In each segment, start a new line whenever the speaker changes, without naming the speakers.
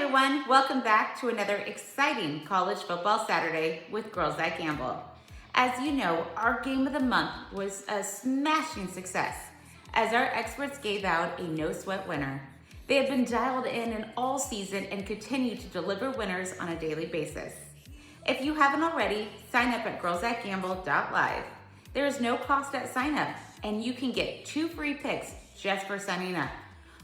everyone, welcome back to another exciting college football Saturday with Girls That Gamble. As you know, our game of the month was a smashing success as our experts gave out a no-sweat winner. They have been dialed in all season and continue to deliver winners on a daily basis. If you haven't already, sign up at girlsthatgamble.live. There is no cost at sign up, and you can get 2 free picks just for signing up.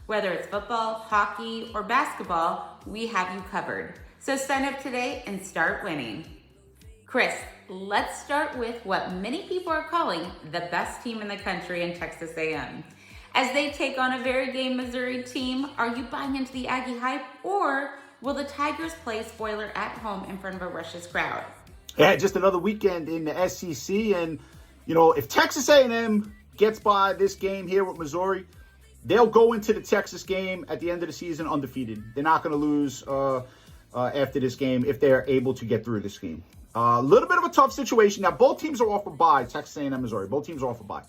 Whether it's football, hockey, or basketball, we have you covered. So sign up today and start winning. Chris, let's start with what many people are calling the best team in the country in Texas A&M. As they take on a very game Missouri team, are you buying into the Aggie hype, or will the Tigers play spoiler at home in front of a rush's crowd?
Yeah, just another weekend in the SEC, and if Texas A&M gets by this game here with Missouri, they'll go into the Texas game at the end of the season undefeated. They're not going to lose after this game if they're able to get through this game. A little bit of a tough situation. Now, both teams are off a bye, Texas A&M, Missouri. Both teams are off a bye.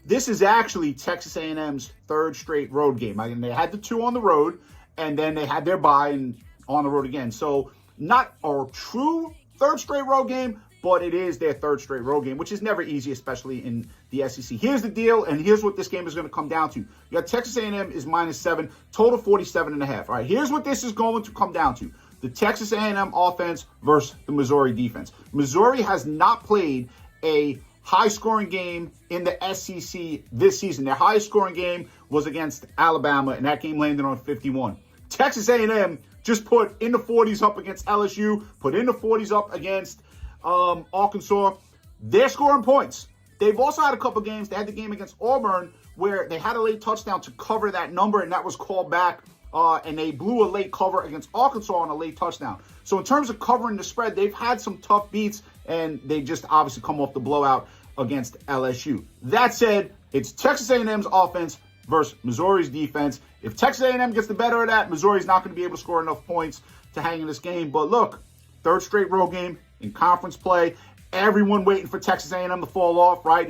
This is actually Texas A&M's third straight road game. They had the 2 on the road, and then they had their bye and on the road again. So not a true third straight road game, but it is their third straight road game, which is never easy, especially in the SEC. Here's the deal, and here's what this game is going to come down to. You got Texas A&M is -7, total 47.5. All right, here's what this is going to come down to. The Texas A&M offense versus the Missouri defense. Missouri has not played a high-scoring game in the SEC this season. Their highest-scoring game was against Alabama, and that game landed on 51. Texas A&M just put in the 40s up against LSU, put in the 40s up against Arkansas. They're scoring points. They've also had a couple games. They had the game against Auburn where they had a late touchdown to cover that number, and that was called back, and they blew a late cover against Arkansas on a late touchdown. So in terms of covering the spread, they've had some tough beats, and they just obviously come off the blowout against LSU. That said, it's Texas A&M's offense versus Missouri's defense. If Texas A&M gets the better of that, Missouri's not going to be able to score enough points to hang in this game. But look, third straight road game in conference play. Everyone waiting for Texas A&M to fall off, right?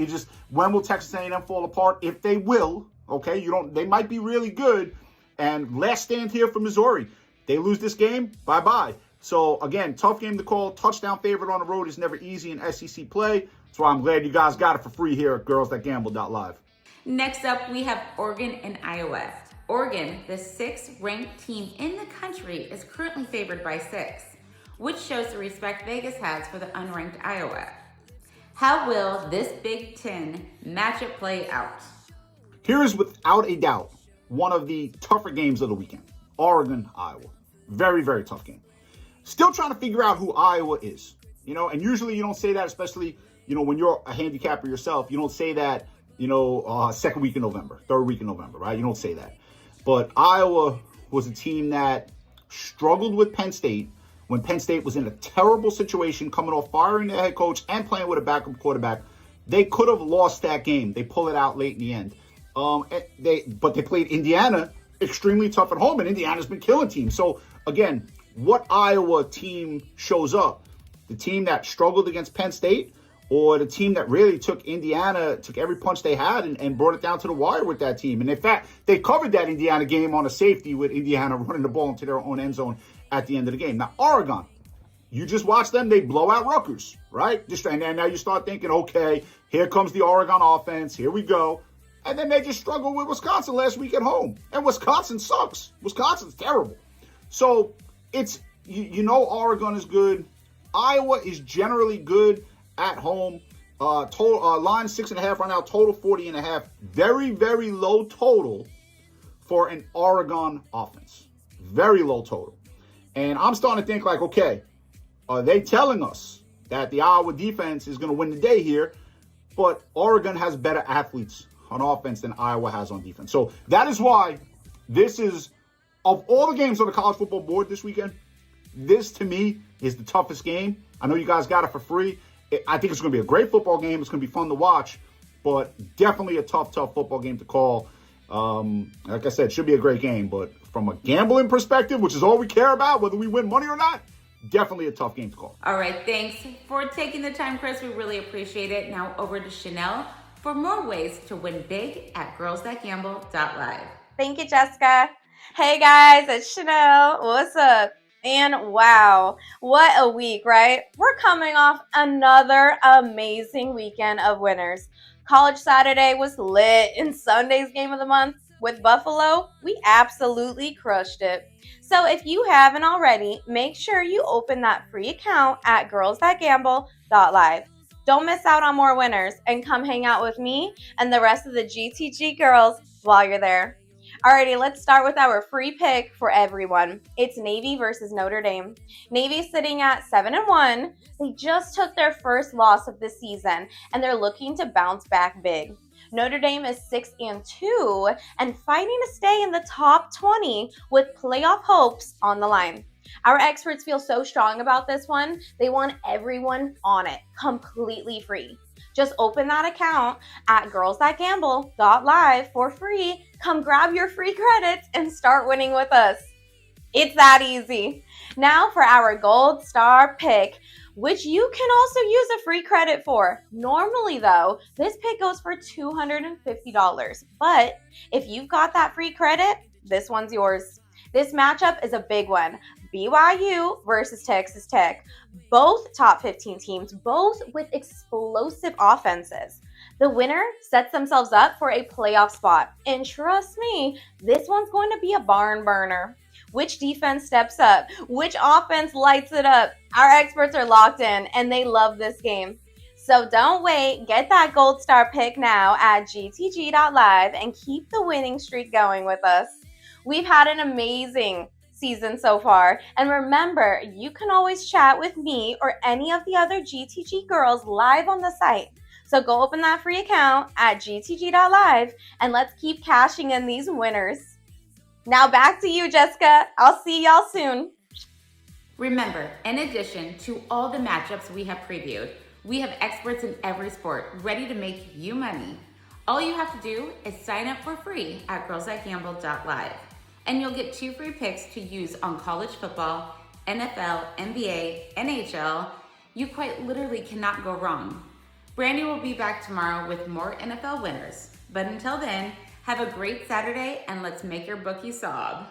When will Texas A&M fall apart? If they will, okay, they might be really good. And last stand here for Missouri. They lose this game, bye-bye. So again, tough game to call. Touchdown favorite on the road is never easy in SEC play. That's why I'm glad you guys got it for free here at girlsthatgamble.live.
Next up, we have Oregon and Iowa. Oregon, the 6th ranked team in the country, is currently favored by 6. Which shows the respect Vegas has for the unranked Iowa. How will this Big Ten matchup play out?
Here is without a doubt one of the tougher games of the weekend. Oregon, Iowa. Very, very tough game. Still trying to figure out who Iowa is. And usually you don't say that, especially, when you're a handicapper yourself. You don't say that, second week in November, third week in November, right? You don't say that. But Iowa was a team that struggled with Penn State when Penn State was in a terrible situation, coming off firing their head coach and playing with a backup quarterback. They could have lost that game. They pull it out late in the end. But they played Indiana extremely tough at home, and Indiana's been killing teams. So, again, what Iowa team shows up? The team that struggled against Penn State, or the team that really took every punch they had and brought it down to the wire with that team? And in fact, they covered that Indiana game on a safety with Indiana running the ball into their own end zone at the end of the game. Now, Oregon, you just watch them. They blow out Rutgers, right? And now you start thinking, okay, here comes the Oregon offense. Here we go. And then they just struggled with Wisconsin last week at home. And Wisconsin sucks. Wisconsin's terrible. So it's, Oregon is good. Iowa is generally good at home. Total line 6.5 right now, total 40.5. Very, very low total for an Oregon offense. Very low total. And I'm starting to think okay, are they telling us that the Iowa defense is going to win the day here? But Oregon has better athletes on offense than Iowa has on defense. So that is why this is, of all the games on the college football board this weekend, this to me is the toughest game. I know you guys got it for free. I think it's going to be a great football game. It's going to be fun to watch, but definitely a tough football game to call. Like I said, should be a great game, but from a gambling perspective, which is all we care about, whether we win money or not, definitely a tough game to call.
All right, thanks for taking the time, Chris. We really appreciate it. Now over to Chanel for more ways to win big at girlsthatgamble.live.
Thank you, Jessica. Hey guys, it's Chanel. What's up? And wow, what a week, right? We're coming off another amazing weekend of winners. College Saturday was lit, and Sunday's game of the month with Buffalo, we absolutely crushed it. So if you haven't already, make sure you open that free account at girlsthatgamble.live. Don't miss out on more winners and come hang out with me and the rest of the GTG girls while you're there. Alrighty, let's start with our free pick for everyone. It's Navy versus Notre Dame. Navy's sitting at 7-1. They just took their first loss of the season, and they're looking to bounce back big. Notre Dame is 6-2 and fighting to stay in the top 20 with playoff hopes on the line. Our experts feel so strong about this one, they want everyone on it, completely free. Just open that account at girlsthatgamble.live for free. Come grab your free credits and start winning with us. It's that easy. Now for our gold star pick, which you can also use a free credit for. Normally though, this pick goes for $250, but if you've got that free credit, this one's yours. This matchup is a big one. BYU versus Texas Tech. Both top 15 teams, both with explosive offenses. The winner sets themselves up for a playoff spot. And trust me, this one's going to be a barn burner. Which defense steps up? Which offense lights it up? Our experts are locked in and they love this game. So don't wait, get that gold star pick now at gtg.live and keep the winning streak going with us. We've had an amazing season so far. And remember, you can always chat with me or any of the other GTG girls live on the site. So go open that free account at gtg.live and let's keep cashing in these winners. Now back to you, Jessica. I'll see y'all soon.
Remember, in addition to all the matchups we have previewed, we have experts in every sport ready to make you money. All you have to do is sign up for free at girlsthatgamble.live. And you'll get 2 free picks to use on college football, NFL, NBA, NHL. You quite literally cannot go wrong. Brandy will be back tomorrow with more NFL winners. But until then, have a great Saturday and let's make your bookie sob.